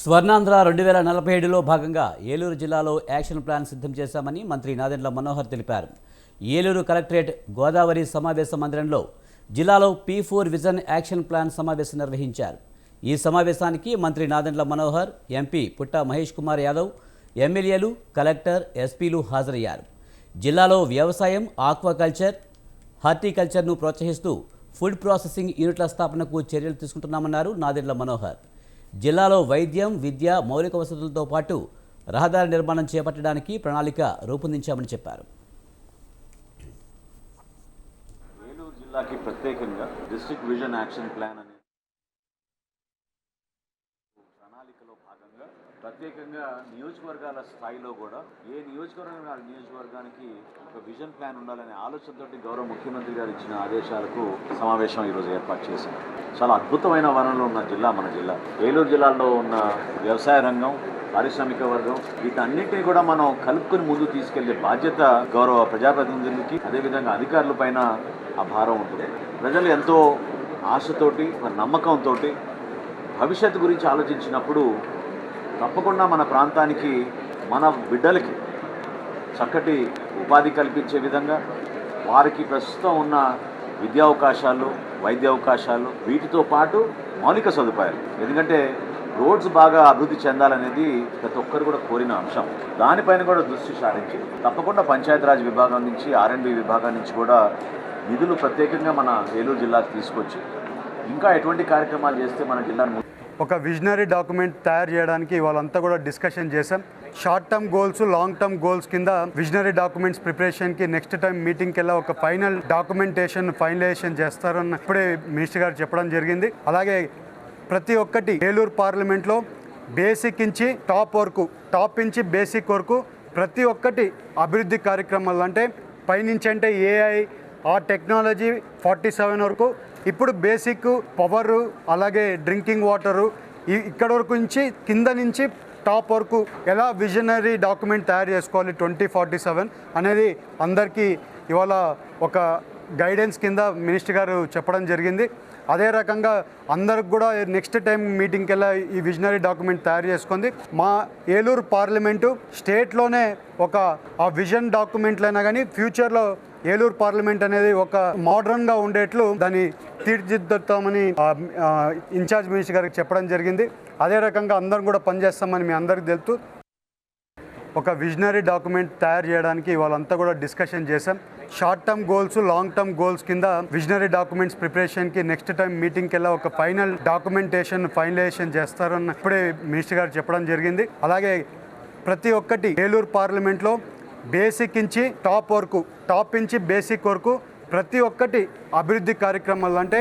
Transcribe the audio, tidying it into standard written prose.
స్వర్ణాంధ్ర 2047లో భాగంగా ఏలూరు జిల్లాలో action plan సిద్ధం చేశామని మంత్రి నాదెండ్ల మనోహర్ తెలిపారు. ఏలూరు కలెక్టరేట్ గోదావరి సమావేశ మందిరంలో జిల్లాలో P4 విజన్ యాక్షన్ ప్లాన్ సమావేశం నిర్వహించారు. ఈ సమావేశానికి మంత్రి నాదెండ్ల మనోహర్, ఎంపీ పుట్ట మహేష్ కుమార్ యాదవ్, ఎమ్మెల్యేలు, కలెక్టర్, ఎస్పీలు హాజరయ్యారు. జిల్లాలో వ్యవసాయం, ఆక్వాకల్చర్, హార్టికల్చర్ను ప్రోత్సహిస్తూ ఫుడ్ ప్రాసెసింగ్ యూనిట్ల స్థాపనకు చర్యలు తీసుకుంటున్నామన్నారు నాదెండ్ల మనోహర్. జిల్లాలో వైద్యం, విద్య, మౌలిక వసతులతో పాటు రహదారి నిర్మాణం చేపట్టడానికి ప్రణాళిక రూపొందించామని చెప్పారు. ఏలూరు జిల్లాకి ప్రత్యేకంగా డిస్ట్రిక్ట్ విజన్ యాక్షన్ ప్లాన్ అనే ప్రణాళికలో భాగంగా ప్రత్యేకంగా నియోజకవర్గాల స్థాయిలో కూడా ఏ నియోజకవర్గానికి ఒక విజన్ ప్లాన్ ఉండాలనే ఆలోచనతోటి గౌరవ ముఖ్యమంత్రి గారు ఇచ్చిన ఆదేశాలకు సమావేశం ఈరోజు ఏర్పాటు చేశాం. చాలా అద్భుతమైన వనరులు ఉన్న జిల్లా మన జిల్లా. ఏలూరు జిల్లాలో ఉన్న వ్యవసాయ రంగం, పారిశ్రామిక వర్గం, వీటన్నింటినీ కూడా మనం కలుపుకొని ముందుకు తీసుకెళ్లే బాధ్యత గౌరవ ప్రజాప్రతినిధులకి, అదేవిధంగా అధికారుల పైన ఆ భారం ఉంటుంది. ప్రజలు ఎంతో ఆశతోటి, నమ్మకంతో భవిష్యత్తు గురించి ఆలోచించినప్పుడు తప్పకుండా మన ప్రాంతానికి, మన బిడ్డలకి చక్కటి ఉపాధి కల్పించే విధంగా, వారికి ప్రస్తుతం ఉన్న విద్యా అవకాశాలు, వైద్య అవకాశాలు, వీటితో పాటు మౌలిక సదుపాయాలు, ఎందుకంటే రోడ్స్ బాగా అభివృద్ధి చెందాలనేది ప్రతి ఒక్కరు కూడా కోరిన అంశం. దానిపైన కూడా దృష్టి సారించి తప్పకుండా పంచాయతీరాజ్ విభాగం నుంచి, R&B విభాగం నుంచి కూడా నిధులు ప్రత్యేకంగా మన ఏలూరు జిల్లాకు తీసుకొచ్చి ఇంకా ఎటువంటి కార్యక్రమాలు చేస్తే మన జిల్లాను ఒక విజనరీ డాక్యుమెంట్ తయారు చేయడానికి వాళ్ళంతా కూడా డిస్కషన్ చేశాం. Short term goals, long term goals కింద విజనరీ డాక్యుమెంట్స్ ప్రిపరేషన్కి నెక్స్ట్ టైం మీటింగ్కి వెళ్ళి ఒక ఫైనల్ డాక్యుమెంటేషన్ ఫైనలైజేషన్ చేస్తారని ఇప్పుడే మినిస్టర్ గారు చెప్పడం జరిగింది. అలాగే ప్రతి ఒక్కటి ఏలూరు పార్లమెంట్లో బేసిక్ నుంచి టాప్ వరకు, టాప్ నుంచి బేసిక్ వరకు ప్రతి ఒక్కటి అభివృద్ధి కార్యక్రమాలు, అంటే పైనుంచి అంటే AI, ఆ టెక్నాలజీ 47 వరకు, ఇప్పుడు బేసిక్ పవరు, అలాగే డ్రింకింగ్ వాటరు, ఇక్కడ వరకు నుంచి కింద నుంచి టాప్ వరకు ఎలా విజనరీ డాక్యుమెంట్ తయారు చేసుకోవాలి 2047 అనేది అందరికీ ఇవాళ ఒక గైడెన్స్ కింద మినిస్టర్ గారు చెప్పడం జరిగింది. అదే రకంగా అందరికి కూడా నెక్స్ట్ టైం మీటింగ్కి వెళ్ళి ఈ విజనరీ డాక్యుమెంట్ తయారు చేసుకుంది. మా ఏలూరు పార్లమెంటు స్టేట్లోనే ఒక ఆ విజన్ డాక్యుమెంట్లైనా కానీ ఫ్యూచర్లో ఏలూరు పార్లమెంట్ అనేది ఒక మోడర్న్గా ఉండేట్లు దాన్ని తీర్చిదిద్దుతామని ఇన్ఛార్జ్ మినిస్టర్ గారికి చెప్పడం జరిగింది. అదే రకంగా అందరం కూడా పనిచేస్తామని మీ అందరికీ తెలుపుతూ ఒక విజనరీ డాక్యుమెంట్ తయారు చేయడానికి వాళ్ళంతా కూడా డిస్కషన్ చేశాం. Short term goals, long term goals కింద విజనరీ డాక్యుమెంట్స్ ప్రిపరేషన్కి నెక్స్ట్ టైం మీటింగ్కి వెళ్ళి ఒక ఫైనల్ డాక్యుమెంటేషన్ ఫైనలైజేషన్ చేస్తారని ఇప్పుడే మినిస్టర్ గారు చెప్పడం జరిగింది. అలాగే ప్రతి ఒక్కటి ఏలూరు పార్లమెంట్లో బేసిక్ నుంచి టాప్ వరకు, టాప్ నుంచి బేసిక్ వరకు ప్రతి ఒక్కటి అభివృద్ధి కార్యక్రమాలు, అంటే